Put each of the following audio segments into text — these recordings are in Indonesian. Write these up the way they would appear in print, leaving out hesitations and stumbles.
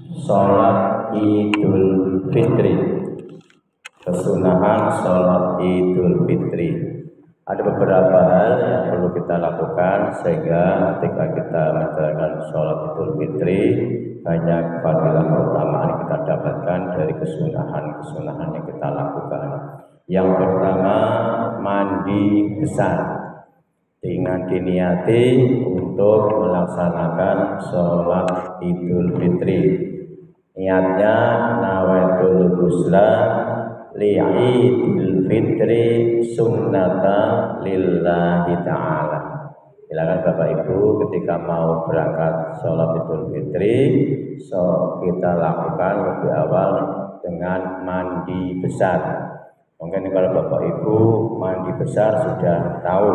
Sholat Idul Fitri, kesunahan sholat Idul Fitri. Ada beberapa hal yang perlu kita lakukan sehingga ketika kita menjalankan sholat Idul Fitri banyak fadilah keutamaan yang kita dapatkan dari kesunahan yang kita lakukan. Yang pertama, mandi besar dengan diniati untuk melaksanakan sholat Idul Fitri. Niatnya nawaitul ghusla li'idil fitri sunnata lillahi ta'ala. Silakan Bapak Ibu ketika mau berangkat sholat Idul Fitri, kita lakukan lebih awal dengan mandi besar. Mungkin kalau Bapak Ibu mandi besar sudah tahu,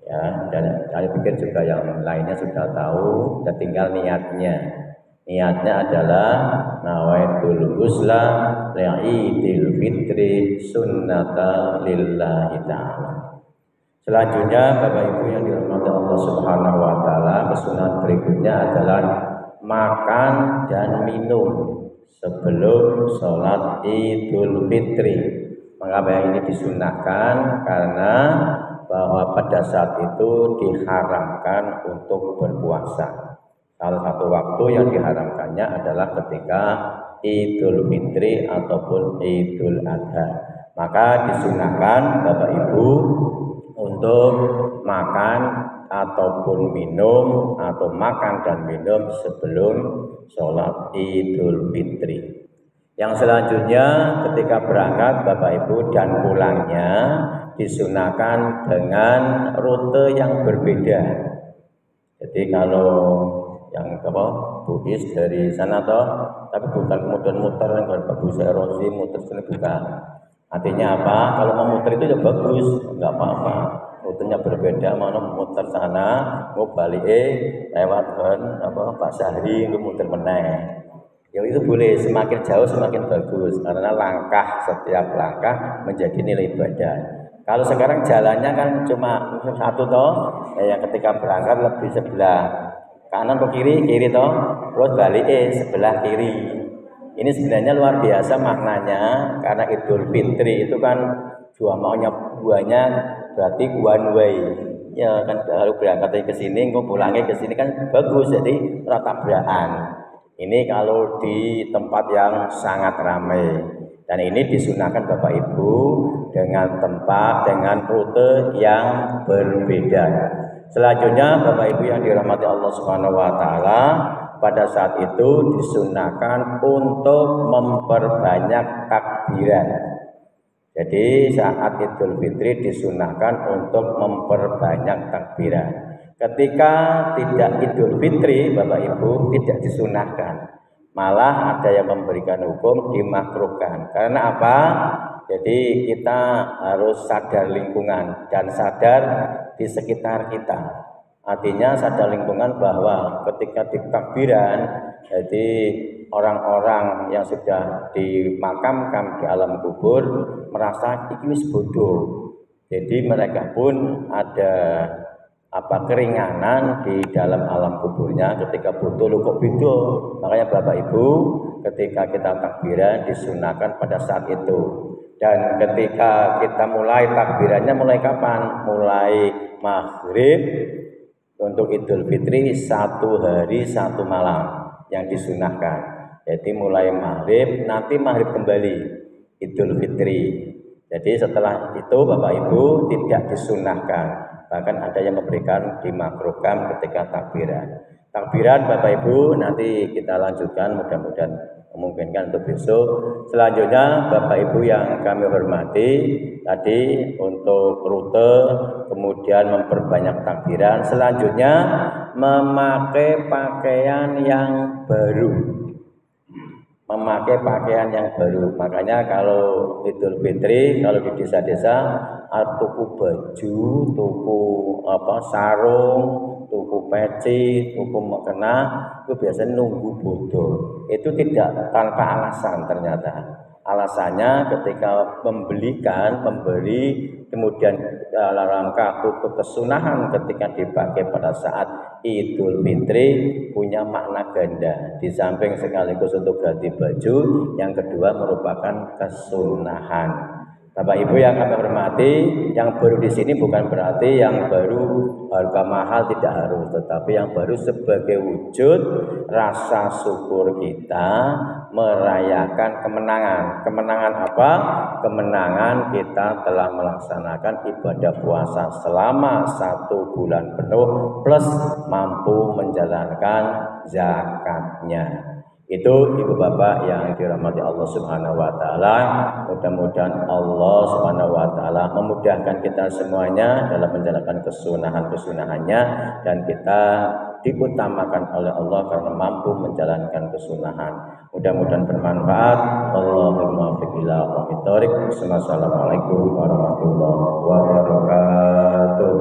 ya, dan saya pikir juga yang lainnya sudah tahu, dan tinggal niatnya. Niatnya adalah nawaitul ghusla li'idil fitri sunnata lillahi ta'ala. Selanjutnya Bapak Ibu yang dirahmati Allah Subhanahu wa taala, kesunahan berikutnya adalah makan dan minum sebelum sholat Idul Fitri. Mengapa ini disunahkan? Karena bahwa pada saat itu diharamkan untuk berpuasa. Salah satu waktu yang diharamkannya adalah ketika Idul Fitri ataupun Idul Adha. Maka disunahkan Bapak Ibu untuk makan ataupun minum atau makan dan minum sebelum sholat Idul Fitri. Yang selanjutnya ketika berangkat Bapak Ibu dan pulangnya disunahkan dengan rute yang berbeda. Jadi kalau yang Bugis dari sana toh, tapi bukan kemudian muter kalau bagus erosi muter sini bukan. Artinya apa? Kalau mau muter itu ya bagus, nggak apa-apa. Rutenya berbeda, mana muter sana, mau balik lewat Pak Sahri, muter meneh. Ya itu boleh, semakin jauh semakin bagus karena setiap langkah menjadi nilai ibadah. Kalau sekarang jalannya kan cuma satu toh, yang ketika berangkat lebih sebelah kanan ke kiri toh, terus balik sebelah kiri. Ini sebenarnya luar biasa maknanya karena Idul Fitri itu kan buahnya berarti one way. Ya kan kalau berangkat ke sini, kok pulangnya ke sini kan bagus, jadi tabrakan. Ini kalau di tempat yang sangat ramai. Dan ini disunahkan Bapak Ibu dengan rute yang berbeda. Selanjutnya Bapak Ibu yang dirahmati Allah Subhanahu wa taala, pada saat itu disunahkan untuk memperbanyak takbiran. Jadi saat Idul Fitri disunahkan untuk memperbanyak takbiran. Ketika tidak Idul Fitri Bapak Ibu tidak disunahkan. Malah ada yang memberikan hukum dimakruhkan. Karena apa? Jadi kita harus sadar lingkungan dan sadar di sekitar kita. Artinya sadar lingkungan bahwa ketika di takbiran, jadi orang-orang yang sudah dimakamkan di alam kubur merasa iki wis bodoh. Jadi mereka pun ada keringanan di dalam alam kuburnya ketika bodoh lu kok beda. Makanya Bapak Ibu ketika kita takbiran disunahkan pada saat itu. Dan ketika kita mulai takbirannya mulai kapan? Mulai maghrib untuk Idul Fitri 1 hari 1 malam yang disunahkan. Jadi mulai maghrib, nanti maghrib kembali Idul Fitri. Jadi setelah itu Bapak Ibu tidak disunahkan. Bahkan ada yang memberikan dimakruhkan ketika takbiran. Takbiran Bapak Ibu nanti kita lanjutkan, mudah-mudahan memungkinkan untuk besok. Selanjutnya Bapak Ibu yang kami hormati, tadi untuk rute, kemudian memperbanyak takbiran. Selanjutnya memakai pakaian yang baru. Makanya kalau Idul Fitri, kalau di desa-desa tuku baju, tuku sarung, tuku peci, tuku mukena, itu biasanya nunggu bodoh. Itu tidak tanpa alasan ternyata. Alasannya ketika memberi kemudian dalam rangka untuk kesunahan ketika dipakai pada saat Idul Fitri punya makna ganda. Di samping sekaligus untuk ganti baju, yang kedua merupakan kesunahan. Bapak Ibu yang kami hormati, yang baru di sini bukan berarti yang baru harga mahal, tidak harus, tetapi yang baru sebagai wujud rasa syukur kita merayakan kemenangan. Kemenangan apa? Kemenangan kita telah melaksanakan ibadah puasa selama 1 bulan penuh plus mampu menjalankan zakatnya. Itu Ibu Bapak yang dirahmati Allah Subhanahu wa taala. Mudah-mudahan Allah Subhanahu wa taala memudahkan kita semuanya dalam menjalankan kesunahan-kesunahannya, dan kita diutamakan oleh Allah karena mampu menjalankan kesunahan. Mudah-mudahan bermanfaat. Allahumma muwaffiq ila aqwamit thoriq. Wassalamualaikum warahmatullahi wabarakatuh.